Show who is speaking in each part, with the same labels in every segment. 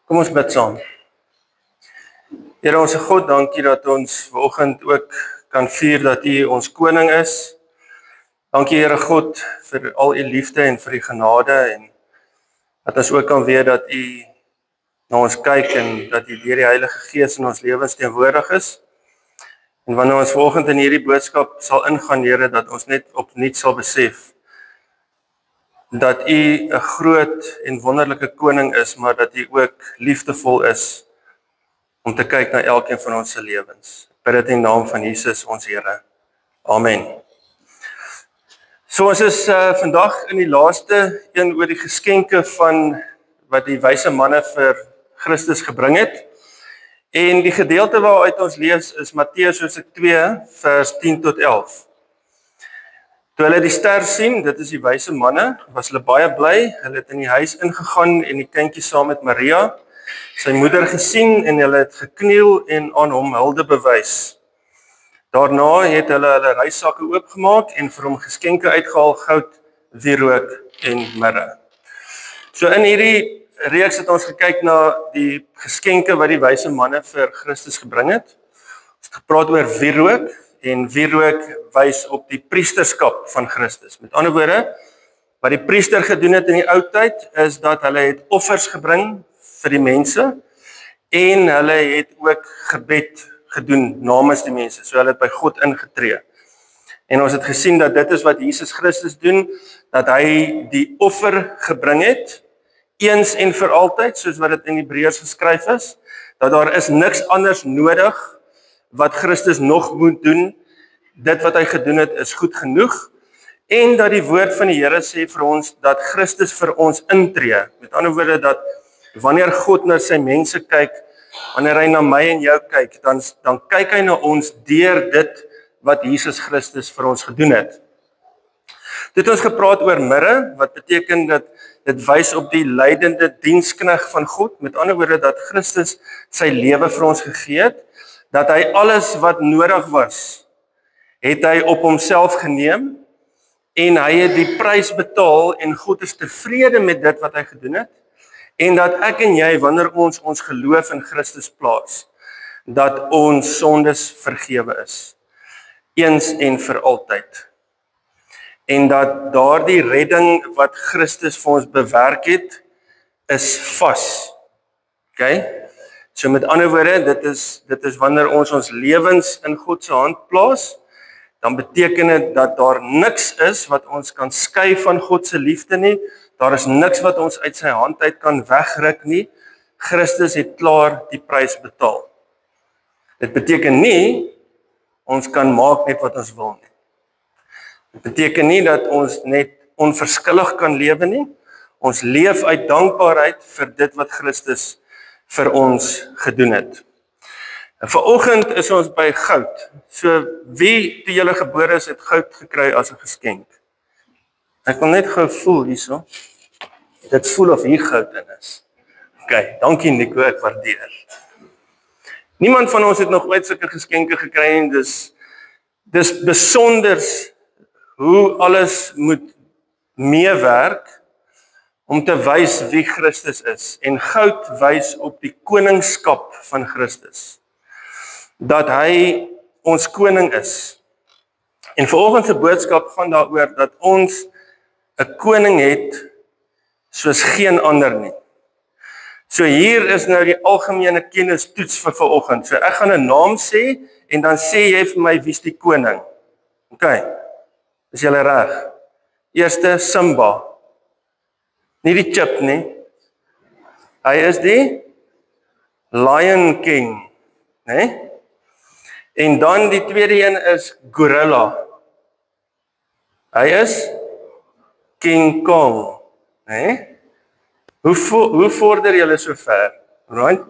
Speaker 1: Kom ons bid saam. Here ons God, dankie dat ons vanoggend ook kan vier dat U ons koning is. Dankie Here God vir al U liefde en vir U genade en dat ons ook kan weet dat U na ons kyk en dat U deur die Heilige Gees in ons lewens teenwoordig is. En wanneer ons vanoggend in hierdie boodskap sal ingaan, Here, dat ons net opnuut sal besef dat U 'n groot en wonderlike koning is, maar dat U ook liefdevol is om te kyk na elkeen van ons se lewens. Ek bid dit in die naam van Jesus ons Here. Amen. So ons is vandag in die laaste een oor die geskenke van wat die wyse manne vir Christus gebring het. En die gedeelte waaruit ons lees is Matteus hoofstuk 2 vers 10 tot 11. Toe hulle die ster sien, dit is die wyse manne, was hulle baie bly. Hulle het in die huis ingegaan en die kindjie saam met Maria, sy moeder, gesien en hulle het gekniel en aan hom hulde bewys. Daarna het hulle reissakke oopgemaak en vir hom geskenke uitgehaal, goud, wierook en mirre. So in hierdie reeks het ons gekyk na die geskenke wat die wyse manne vir Christus gebring het. Ons het gepraat oor wierook en wierook wys op die priesterskap van Christus. Met ander woorde, wat die priester gedoen het in die ou tyd is dat hulle het offers gebring vir die mense en hulle het ook gebed gedoen namens die mense. So hulle het by God ingetree. En ons het gesien dat dit is wat Jesus Christus doen, dat hy die offer gebring het eens en vir altyd, soos wat dit in Hebreërs geskryf is, dat daar is niks anders nodig wat Christus nog moet doen. Dit wat hy gedoen het is goed genoeg, en dat die woord van die Here sê vir ons dat Christus vir ons intree. Met ander woorde, dat wanneer God na sy mense kyk, wanneer hy na my en jou kyk, dan kyk hy na ons deur dit wat Jesus Christus vir ons gedoen het. Dit het ons gepraat oor mirre, wat beteken dat dit wys op die lydende dienskneg van God. Met ander woorde, dat Christus sy lewe vir ons gegee het, dat hy alles wat nodig was, het hy op homself geneem, en hy het die prys betaal, en God is tevrede met dit wat hy gedoen het, en dat ek en jy, wanneer ons geloof in Christus plaas, dat ons sondes vergewe is, eens en vir altyd. En dat daardie redding wat Christus vir ons bewerk het, is vas. Okay? So met ander woorde, dit is wanneer ons lewens in God se hand plaas, dan beteken dit dat daar niks is wat ons kan skei van God se liefde nie. Daar is niks wat ons uit sy hand uit kan wegruk nie. Christus het klaar die prys betaal. Dit beteken nie ons kan maak net wat ons wil nie. Dit beteken nie dat ons net onverskillig kan lewe nie. Ons leef uit dankbaarheid vir dit wat Christus vir ons gedoen het. En vanoggend is ons by goud. So wie toe julle gebore is, het goud gekry as 'n geskenk? Ek wil net gou voel hierso. Dit voel of hier goud in is. OK, dankie Nico, ek waardeer. Niemand van ons het nog ooit sulke geskenke gekry en dis besonder hoe alles moet meewerk om te wys wie Christus is. En goud wys op die koningskap van Christus. Dat hy ons koning is. En vanoggend se boodskap gaan daaroor dat ons 'n koning het soos geen ander nie. So hier is nou die algemene kennistoets vir vanoggend. So ek gaan 'n naam sê en dan sê jy vir my wie's die koning. OK. Is julle reg? Eerste Simba. Nie die chip nie. Hy is die Lion King, né? En dan die tweede een is Gorilla. Hy is King Kong, né? Hoe vorder julle so ver? Right?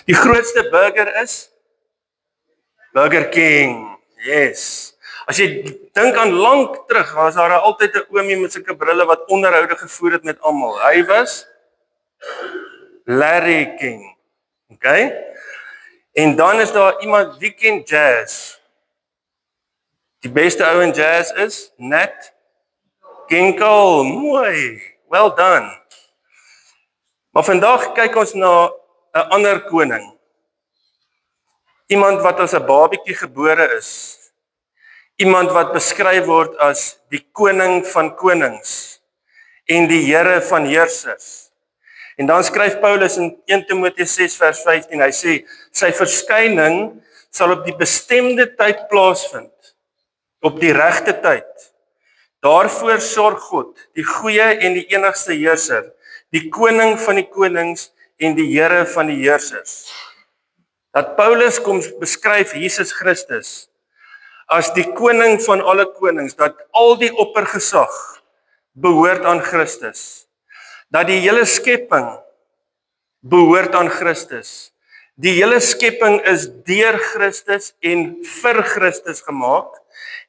Speaker 1: Die grootste burger is Burger King. Yes. As jy dink aan lank terug, was daar altyd 'n oomie met sulke brille wat onderhoude gevoer het met almal. Hy was Larry King. Okay? En dan is daar iemand wie ken jazz. Die beste ou in jazz is Nat King Cole. Mooi. Well done. Maar vandag kyk ons na 'n ander koning. Iemand wat as 'n babietjie gebore is. Iemand wat beskryf word as die koning van konings en die Here van heersers. En dan skryf Paulus in 1 Timoteus 6 vers 15, hy sê, sy verskyning sal op die bestemde tyd plaasvind, op die regte tyd. Daarvoor sorg God, die goeie en die enigste heerser, die koning van die konings en die Here van die heersers. Dat Paulus kom beskryf Jesus Christus as die koning van alle konings, dat al die oppergesag behoort aan Christus, dat die hele skepping behoort aan Christus. Die hele skepping is deur Christus en vir Christus gemaak,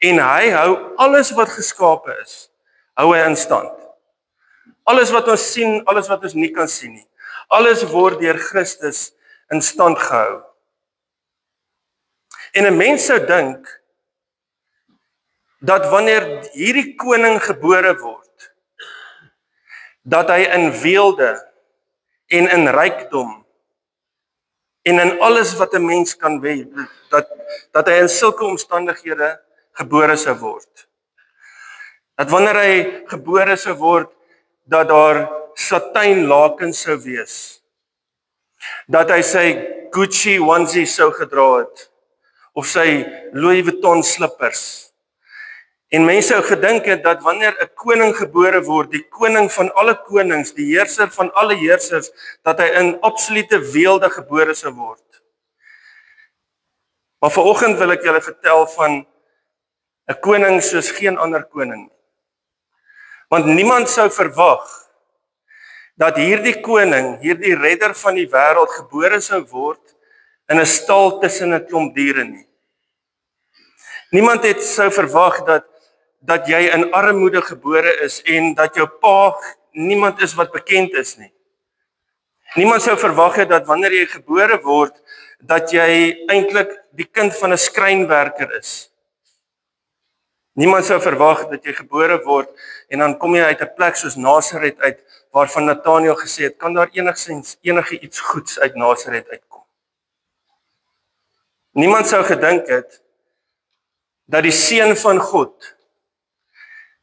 Speaker 1: en hy hou alles wat geskape is, hou hy in stand. Alles wat ons sien, alles wat ons nie kan sien nie, alles word deur Christus in stand gehou. En 'n mens sou dink, dat wanneer hierdie koning gebore word, dat hy in weelde en in rykdom en in alles wat 'n mens kan hê, dat hy in sulke omstandighede gebore sou word. Dat wanneer hy gebore sou word, dat daar satijnlakens sou wees. Dat hy sy Gucci onesie sou gedra het, of sy Louis Vuitton slippers. En mense sou gedink het dat wanneer 'n koning gebore word, die koning van alle konings, die heerser van alle heersers, dat hy in absolute weelde gebore sou word. Maar vanoggend wil ek julle vertel van 'n koning soos geen ander koning nie. Want niemand sou verwag dat hierdie koning, hierdie redder van die wêreld gebore sou word in 'n stal tussen 'n klomp diere nie. Niemand het sou verwag dat jy in armoede gebore is en dat jou pa niemand is wat bekend is nie. Niemand sou verwag het dat wanneer jy gebore word, dat jy eintlik die kind van 'n skrynwerker is. Niemand sou verwag dat jy gebore word en dan kom jy uit 'n plek soos Nasaret uit, waarvan Nathanael gesê het, kan daar enige iets goeds uit Nasaret uitkom. Niemand sou gedink het dat die seun van God,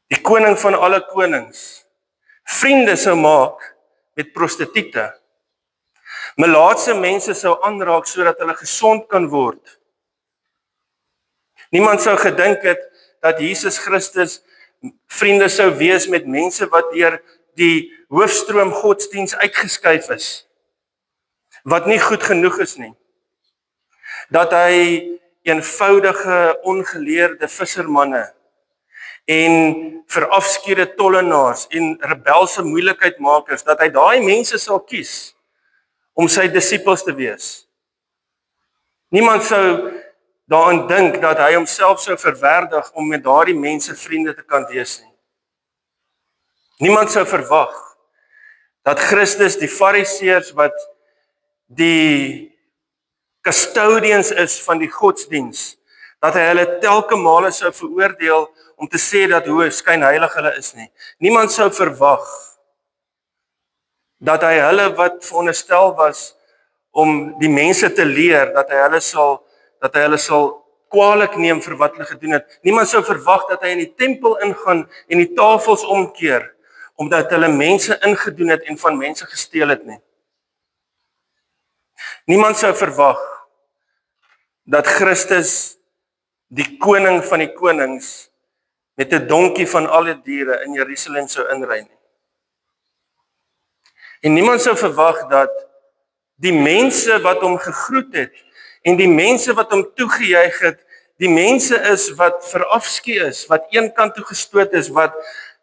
Speaker 1: die koning van alle konings, vriende sou maak met prostituie. Melaatse mense sou aanraak sodat hulle gesond kan word. Niemand sou gedink het dat Jesus Christus vriende sou wees met mense wat deur die hoofstroom godsdiens uitgeskuif is, wat nie goed genoeg is nie. Dat hy eenvoudige, ongeleerde vissermanne en verafskeurde tollenaars en rebelse moeilikheidmakers, dat hy daai mense sal kies om sy disippels te wees. Niemand sou daaraan dink dat hy homself sou verwerdig om met daardie mense vriende te kan wees nie. Niemand sou verwag dat Christus die Fariseërs wat die custodians is van die godsdiens, dat hy hulle telke male sou veroordeel om te sê dat hoe skynheilig hulle is nie. Niemand sou verwag dat hy hulle wat veronderstel was om die mense te leer, dat hy hulle sal kwaadlik neem vir wat hulle gedoen het. Niemand sou verwag dat hy in die tempel ingaan en die tafels omkeer, omdat hulle mense ingedoen het en van mense gesteel het nie. Niemand sou verwag dat Christus, die koning van die konings, met 'n donkie van alle diere in Jerusalem sou inry nie. En niemand sou verwag dat die mense wat hom gegroet het en die mense wat hom toegejuig het, die mense is wat verafskie is, wat een kant toe gestoot is,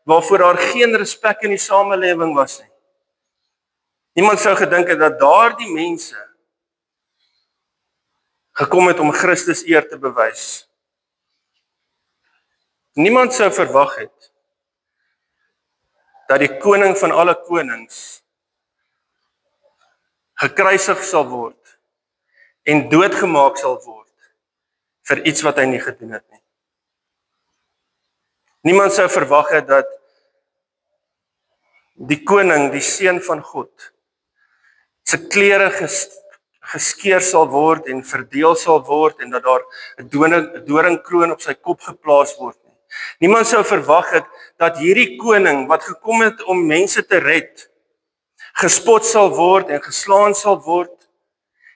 Speaker 1: waarvoor daar geen respek in die samelewing was nie. Niemand sou gedink het dat daardie mense gekom het om Christus eer te bewys. Niemand sou verwag het dat die koning van alle konings gekruisig sal word en doodgemaak sal word vir iets wat hy nie gedoen het nie. Niemand sou verwag het dat die koning, die seun van God, se klere geskeur sal word en verdeel sal word en dat daar 'n doringkroon op sy kop geplaas word nie. Niemand sou verwag het dat hierdie koning wat gekom het om mense te red, gespot sal word en geslaan sal word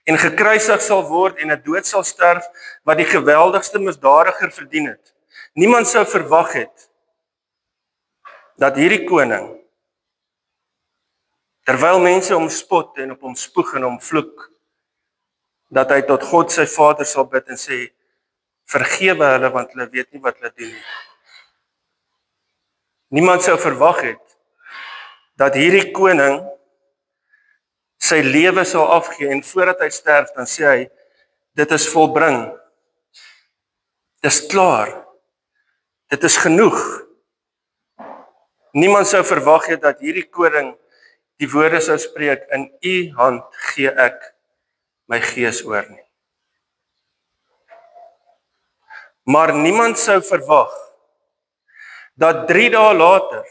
Speaker 1: en gekruisig sal word en 'n dood sal sterf wat die geweldigste misdadiger verdien het. Niemand sou verwag het dat hierdie koning, terwyl mense hom spot en op hom spoeg en hom vloek, dat hy tot God sy Vader sal bid en sê, vergewe hulle want hulle weet nie wat hulle doen nie. Niemand sou verwag het dat hierdie koning sy lewe sal afgee en voordat hy sterf dan sê hy, dit is volbring. Dit is klaar. Dit is genoeg. Niemand sou verwag het dat hierdie koning die woorde sou spreek, in u hand gee ek my gees oor nie. Maar niemand sou verwag dat 3 dae later,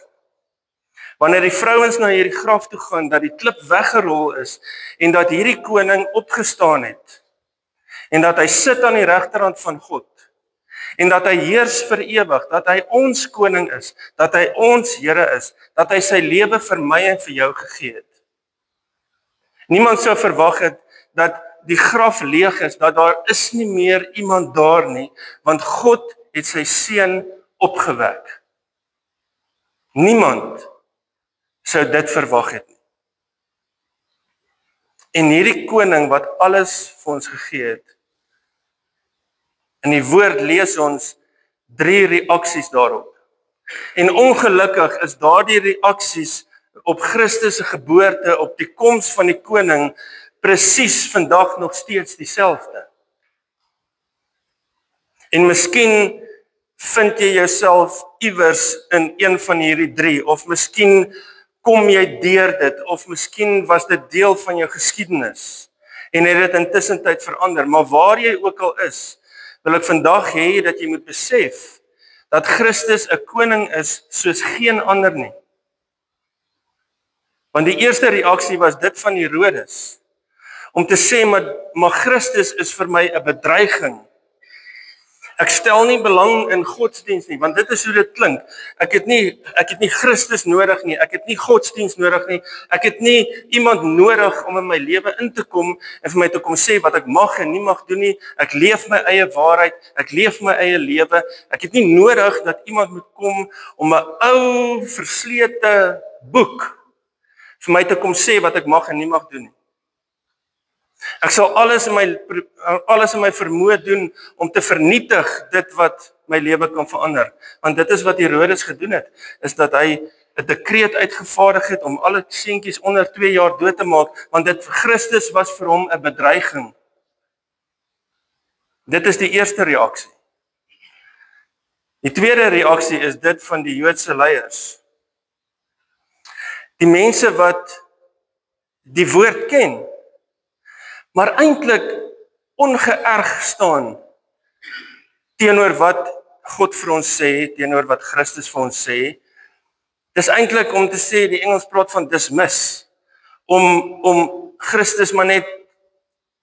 Speaker 1: wanneer die vrouens na hierdie graf toe gaan, dat die klip weggerol is en dat hierdie koning opgestaan het en dat hy sit aan die regterhand van God en dat hy heers vir ewig, dat hy ons koning is, dat hy ons Here is, dat hy sy lewe vir my en vir jou gegee het. Niemand sou verwag het dat die graf leeg is, dat daar is nie meer iemand daar nie, want God het sy seun opgewek. Niemand sou dit verwag het nie. En hierdie koning wat alles vir ons gegee het, in die woord lees ons 3 reaksies daarop. En ongelukkig is daardie reaksies op Christus se geboorte, op die koms van die koning, presies vandag nog steeds dieselfde. En miskien vind jy jouself iewers in een van hierdie 3, of miskien kom jy deur dit, of miskien was dit deel van jou geskiedenis, en het dit intussen tyd verander, maar waar jy ook al is, wil ek vandag hê dat jy moet besef, dat Christus 'n koning is soos geen ander nie. Want die eerste reaksie was dit van Herodes, om te sê, maar Christus is vir my 'n bedreiging. Ek stel nie belang in godsdiens nie, want dit is hoe dit klink. Ek het nie Christus nodig nie, ek het nie godsdiens nodig nie, ek het nie iemand nodig om in my lewe in te kom en vir my te kom sê wat ek mag en nie mag doen nie. Ek leef my eie waarheid, ek leef my eie lewe. Ek het nie nodig dat iemand moet kom om 'n ou, verslete boek vir my te kom sê wat ek mag en nie mag doen nie. Ek sal alles in my vermoë doen om te vernietig dit wat my lewe kan verander. Want dit is wat Herodes gedoen het, is dat hy 'n dekreet uitgevaardig het om alle seentjies onder 2 jaar dood te maak, want Christus was vir hom 'n bedreiging. Dit is die eerste reaksie. Die tweede reaksie is dit van die Joodse leiers. Die mense wat die woord ken, maar eintlik ongeërg staan teenoor wat God vir ons sê, teenoor wat Christus vir ons sê. Dis eintlik om te sê, die Engels praat van dismiss, om Christus maar net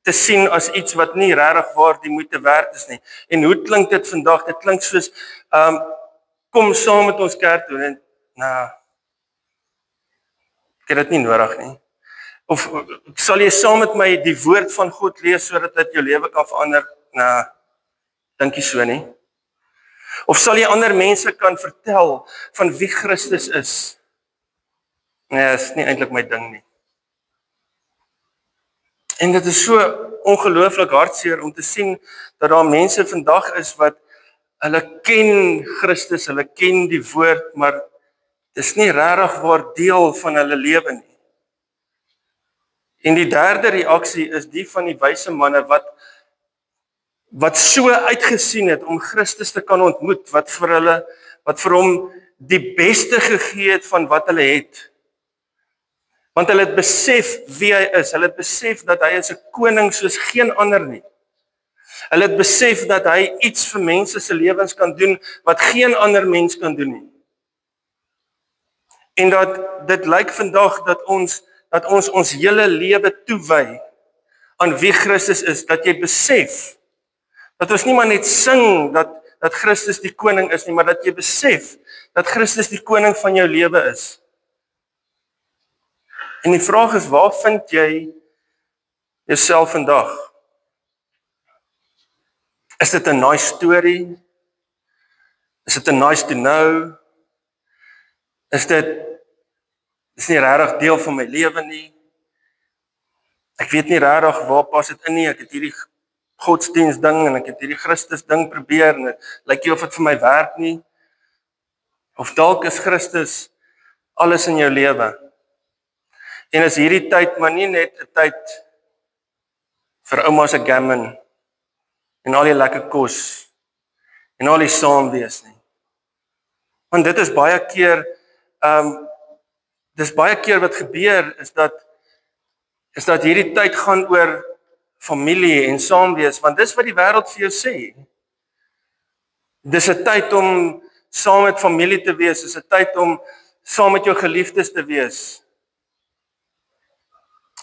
Speaker 1: te sien as iets wat nie regtig waar die moeite werd is nie. En hoe klink dit vandag? Dit klink soos, kom saam met ons kerk toe, en ek het dit nie nodig nie. Of sal jy saam met my die woord van God lees sodat dit jou lewe kan verander? Dink jy so nie? Of sal jy ander mense kan vertel van wie Christus is? Nee, is nie eintlik my ding nie. En dit is so ongelooflik hartseer om te sien dat daar mense vandag is wat hulle ken Christus, hulle ken die woord, maar dis nie regtig waar deel van hulle lewe nie. En die derde reaksie is die van die wyse manne wat so uitgesien het om Christus te kan ontmoet, wat vir hom die beste gegee het van wat hulle het. Want hulle het besef wie hy is, hulle het besef dat hy is 'n koning soos geen ander nie. Hulle het besef dat hy iets vir mense se lewens kan doen wat geen ander mens kan doen nie. En dat dit lyk vandag dat dat ons hele lewe toewy aan wie Christus is, dat jy besef, dat ons nie maar net sing dat Christus die koning is nie, maar dat jy besef, dat Christus die koning van jou lewe is. En die vraag is, waar vind jy jouself vandag? Is dit 'n nice story? Is dit 'n nice to know? Is nie regtig deel van my lewe nie? Ek weet nie regtig waar pas dit in nie. Ek het hierdie godsdienst ding en ek het hierdie Christus ding probeer en dit lyk nie of dit vir my werk nie. Of dalk is Christus alles in jou lewe. En is hierdie tyd maar nie net 'n tyd vir ouma se gammon en al die lekker kos en al die saam wees nie. Want dit is baie keer wat gebeur is dat hierdie tyd gaan oor familie en saam wees, want dis wat die wêreld vir jou sê. Dis 'n tyd om saam met familie te wees, dis 'n tyd om saam met jou geliefdes te wees.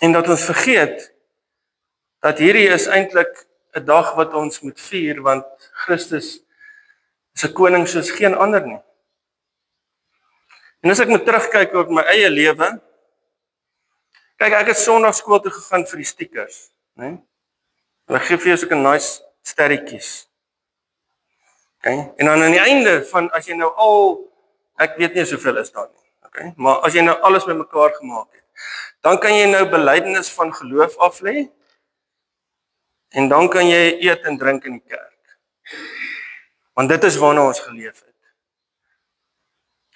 Speaker 1: En dat ons vergeet dat hierdie is eintlik 'n dag wat ons moet vier, want Christus is 'n koning soos geen ander nie. En as ek moet terugkyk op my eie lewe, kyk, ek het Sondagskool toe gegaan vir die stickers, né? Ek gee vir jou so 'n nice sterretjies. Okay? En dan aan die einde van as jy nou ek weet nie soveel is daar nie, okay? Maar as jy nou alles bymekaar gemaak het, dan kan jy nou belydenis van geloof af lê. En dan kan jy eet en drink in die kerk. Want dit is waarna ons geleef het.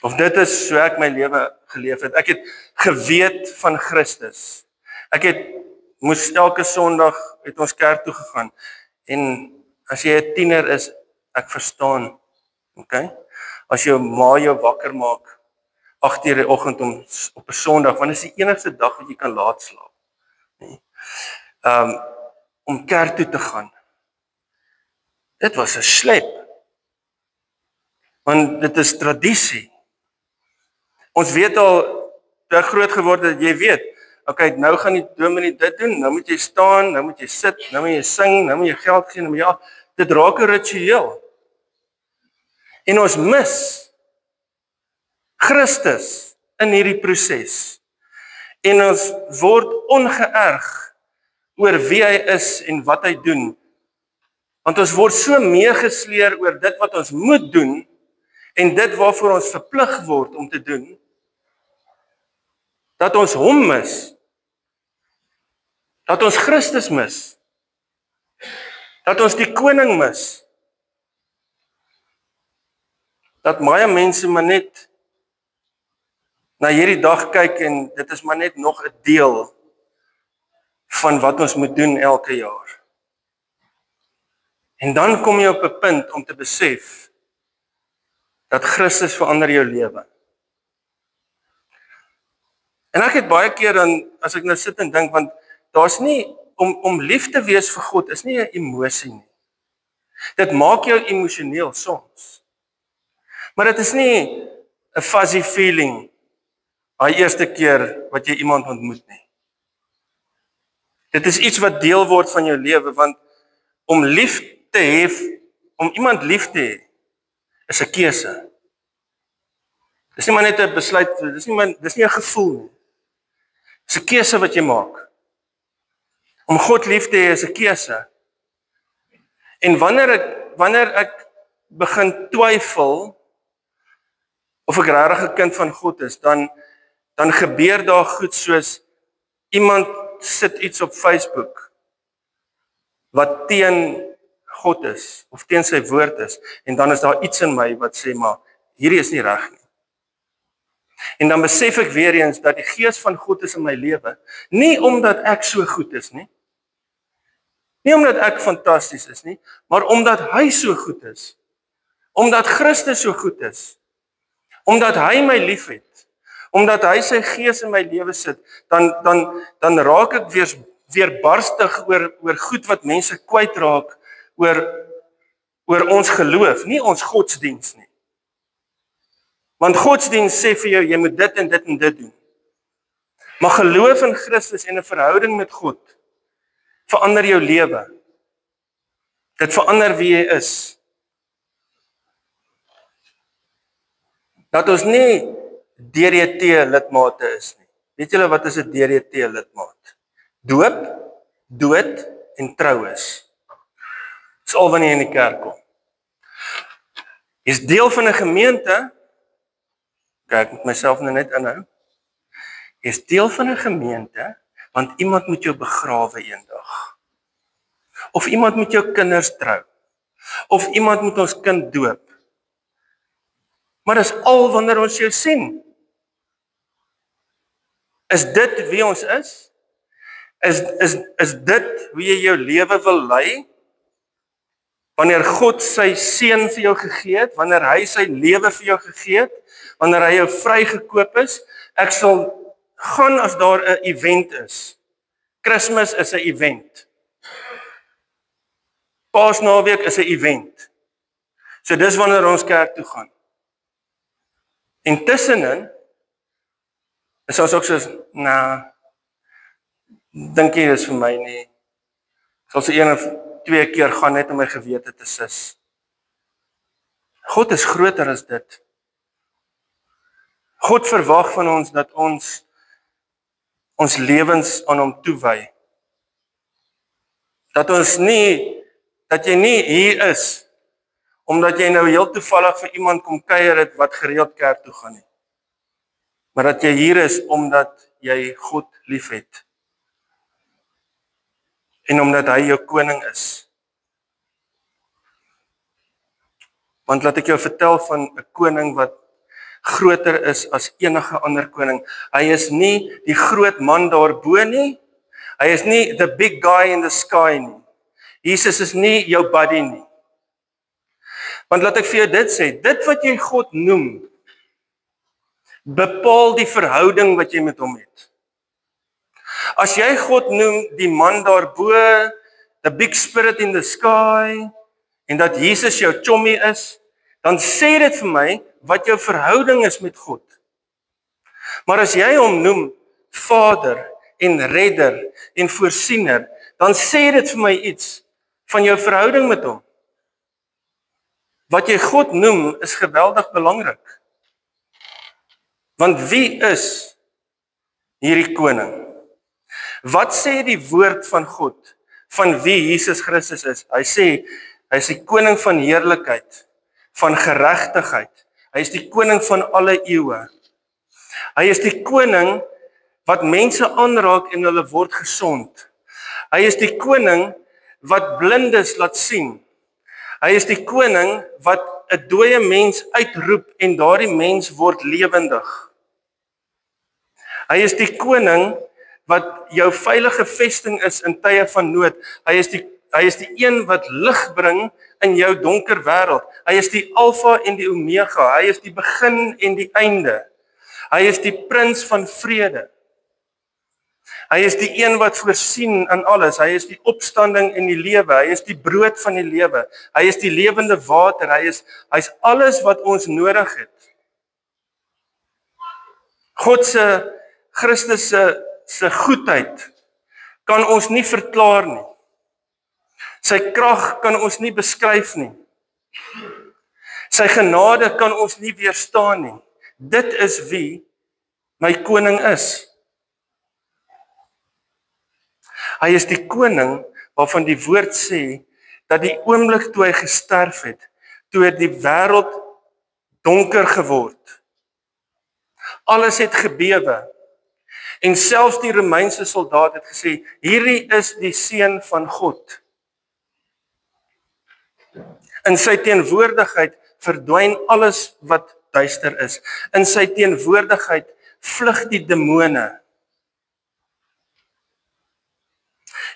Speaker 1: Of dit is so ek my lewe geleef het. Ek het geweet van Christus. Moes elke Sondag het ons kerk toe gegaan. En as jy 'n tiener is, ek verstaan. Okay? As jou ma jou wakker maak 8:00 die oggend op 'n Sondag, want dit is die enigste dag wat jy kan laat slaap. Nee. Om kerk toe te gaan. Dit was 'n slep. Want dit is tradisie. Ons weet al, toe ek groot geword het, jy weet, okay, nou gaan die dominee dit doen, nou moet jy staan, nou moet jy sit, nou moet jy sing, nou moet jy geld gee, nou moet jy, dit raak 'n ritueel. En ons mis Christus in hierdie proses. En ons word ongeërg oor wie hy is en wat hy doen. Want ons word so meegesleer oor dit wat ons moet doen en dit waarvoor ons verplig word om te doen, dat ons hom mis. Dat ons Christus mis. Dat ons die koning mis. Dat baie mense maar net na hierdie dag kyk en dit is maar net nog 'n deel van wat ons moet doen elke jaar. En dan kom jy op 'n punt om te besef dat Christus verander jou lewe. En ek het baie keer dan, as ek nou sit en dink, want daar's nie, om lief te wees vir God is nie 'n emosie nie. Dit maak jou emosioneel soms. Maar dit is nie 'n fuzzy feeling, daai eerste keer wat jy iemand ontmoet nie. Dit is iets wat deel word van jou lewe, want om lief te hê, om iemand lief te hê, is 'n keuse. Dis nie maar net 'n besluit, dis nie 'n gevoel nie. Dis 'n keuse wat jy maak. Om God lief te hê is 'n keuse. En wanneer ek begin twyfel of ek regtig 'n kind van God is, dan gebeur daar goed soos iemand sit iets op Facebook wat teen God is of teen sy woord is, en dan is daar iets in my wat sê, maar hierdie is nie reg nie. En dan besef ek weer eens dat die gees van God is in my lewe, nie omdat ek so goed is nie, nie omdat ek fantasties is nie, maar omdat hy so goed is, omdat Christus so goed is, omdat hy my liefhet, omdat hy sy gees in my lewe sit, dan raak ek weer barstig oor goed wat mense kwytraak, oor ons geloof, nie ons godsdiens nie. Want godsdiens sê vir jou, jy moet dit en dit en dit doen. Maar geloof in Christus en 'n verhouding met God verander jou lewe. Dit verander wie jy is. Dat ons nie DDT lidmate is nie. Weet julle wat is 'n DDT lidmaat? Doop, dood en troues. Dis al wanneer jy in die kerk kom. Jy's deel van 'n gemeente. Kyk, ek moet myself nou net inhou. Jy's deel van 'n gemeente want iemand moet jou begrawe eendag. Of iemand moet jou kinders trou. Of iemand moet ons kind doop. Maar dis al wanneer ons jou sien. Is dit wie ons is? Is dit hoe jy jou lewe wil lei? Wanneer God sy seun vir jou gegee het, wanneer hy sy lewe vir jou gegee het, wanneer hy jou vrygekoop is, ek sal gaan as daar 'n event is. Kersfees is 'n event. Paasnaweek is 'n event. So dis wanneer ons kerk toe gaan. En tussenin is ons ook soos, dink jy dis vir my nie. Ek sal so 1 of 2 keer gaan net om my gewete te sis. God is groter as dit. God verwag van ons dat ons lewens aan hom toewy. Dat jy nie hier is omdat jy nou heel toevallig vir iemand kom kuier het wat gereeld kerk toe gaan nie. Maar dat jy hier is omdat jy God liefhet. En omdat hy jou koning is. Want laat ek jou vertel van 'n koning wat groter is as enige ander koning. Hy is nie die groot man daarbo nie. Hy is nie the big guy in the sky nie. Jesus is nie jou buddy nie. Want laat ek vir jou dit sê, dit wat jy God noem, bepaal die verhouding wat jy met hom het. As jy God noem die man daarbo, the big spirit in the sky, en dat Jesus jou chommy is, dan sê dit vir my wat jou verhouding is met God. Maar as jy hom noem Vader en Redder en Voorsiener, dan sê dit vir my iets van jou verhouding met hom. Wat jy God noem is geweldig belangrik. Want wie is hierdie koning? Wat sê die woord van God van wie Jesus Christus is? Hy sê, hy is die koning van heerlikheid, van geregtigheid. Hy is die koning van alle eeue. Hy is die koning wat mense aanraak en hulle word gesond. Hy is die koning wat blindes laat sien. Hy is die koning wat 'n dooie mens uitroep en daardie mens word lewendig. Hy is die koning wat jou veilige vesting is in tye van nood. Hy is die een wat lig bring in jou donker wêreld. Hy is die Alfa en die Omega. Hy is die begin en die einde. Hy is die prins van vrede. Hy is die een wat voorsien in alles. Hy is die opstanding en die lewe. Hy is die brood van die lewe. Hy is die lewende water. Hy is alles wat ons nodig het. God se Christus se goedheid kan ons nie verklaar nie. Sy krag kan ons nie beskryf nie. Sy genade kan ons nie weerstaan nie. Dit is wie my koning is. Hy is die koning waarvan die woord sê dat die oomblik toe hy gesterf het, toe die wêreld donker geword. Alles het gebewe. En selfs die Romeinse soldaat het gesê, hierdie is die seun van God. In sy teenwoordigheid verdwyn alles wat duister is. In sy teenwoordigheid vlug die demone.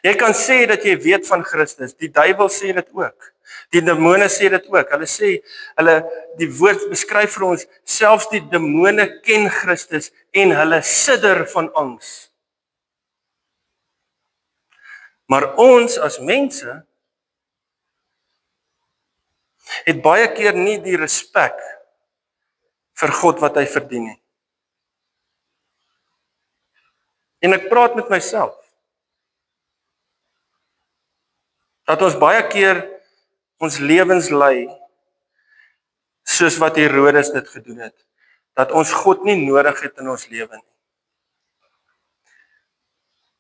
Speaker 1: Jy kan sê dat jy weet van Christus. Die duiwel sê dit ook. Die demone sê dit ook. Hulle sê, die woord beskryf vir ons, selfs die demone ken Christus en hulle sidder van angs. Maar ons as mense het baie keer nie die respek vir God wat hy verdien nie. En ek praat met myself. Dat ons baie keer ons lewens lei soos wat Herodes dit gedoen het. Dat ons God nie nodig het in ons lewe nie.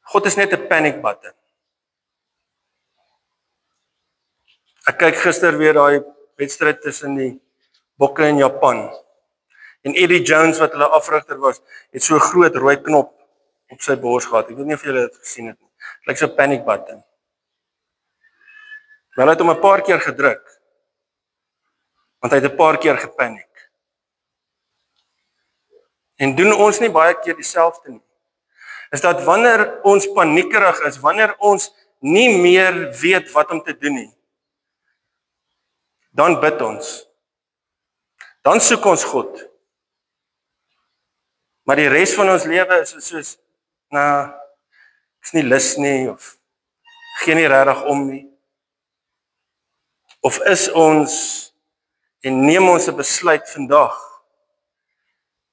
Speaker 1: God is net 'n panic button. Ek kyk gister weer daai wedstryd tussen die Bokke in Japan. En Eddie Jones wat hulle afrigter was, het so 'n groot rooi knop op sy bors gehad. Ek weet nie of julle dit gesien het nie. Dit lyk so 'n panic button. Maar hy het hom 'n paar keer gedruk. Want hy het 'n paar keer gepaniek. En doen ons nie baie keer dieselfde nie? Is dat wanneer ons paniekerig is, wanneer ons nie meer weet wat om te doen nie, dan bid ons. Dan soek ons God. Maar die res van ons lewe is soos, ek is nie lus nie, of gee nie regtig om nie. Of is ons, en neem ons 'n besluit vandag,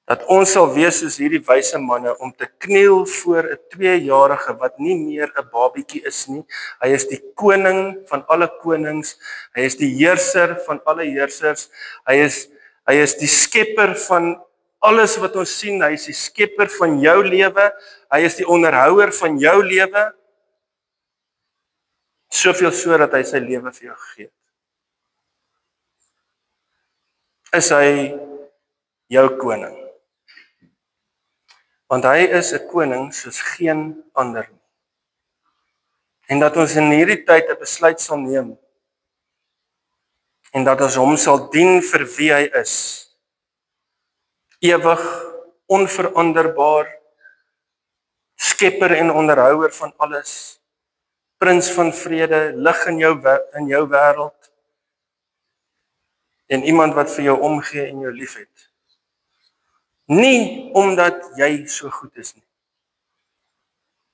Speaker 1: dat ons sal wees soos hierdie wyse manne, om te kniel voor 'n 2-jarige wat nie meer 'n babietjie is nie. Hy is die koning van alle konings, hy is die heerser van alle heersers, hy is die skepper van alles wat ons sien, hy is die skepper van jou lewe, hy is die onderhouer van jou lewe, soveel so dat hy sy lewe vir jou gegee het. Is hy jou koning? Want hy is 'n koning soos geen ander nie. En dat ons in hierdie tyd 'n besluit sal neem, en dat ons hom sal dien vir wie hy is. Ewig, onveranderbaar, skepper en onderhouer van alles, prins van vrede, lig in jou wêreld, en iemand wat vir jou omgee en jou liefhet. Nie omdat jy so goed is nie,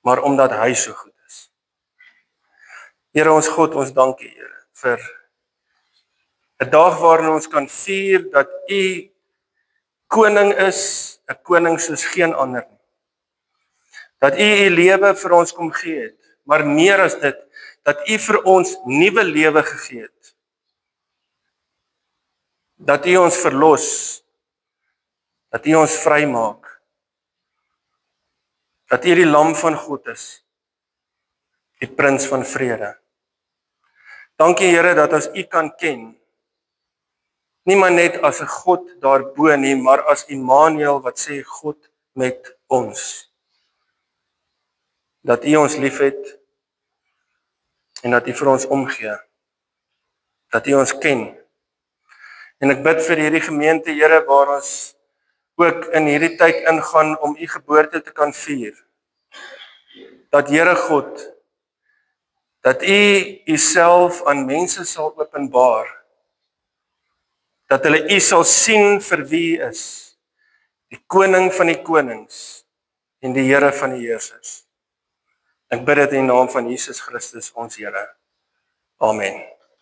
Speaker 1: maar omdat hy so goed is. Here ons God, ons dankie Here vir 'n dag waarin ons kan vier dat U koning is, 'n koning soos geen ander nie. Dat U lewe vir ons kom gee het, maar meer as dit, dat U vir ons nuwe lewe gegee het. Dat U ons verlos, dat U ons vrymaak. Dat U die lam van God is, die prins van vrede. Dankie Here dat ons U kan ken. Nie maar net as 'n God daarbo nie, maar as Immanuel wat sê God met ons. Dat U ons liefhet en dat U vir ons omgee. Dat U ons ken. En ek bid vir hierdie gemeente, Here, waar ons ook in hierdie tyd ingaan om U geboorte te kan vier. Dat Here God, dat U Uself aan mense sal openbaar. Dat hulle U sal sien vir wie U is, die koning van die konings en die Here van die heersers. Ek bid dit in die naam van Jesus Christus ons Here. Amen.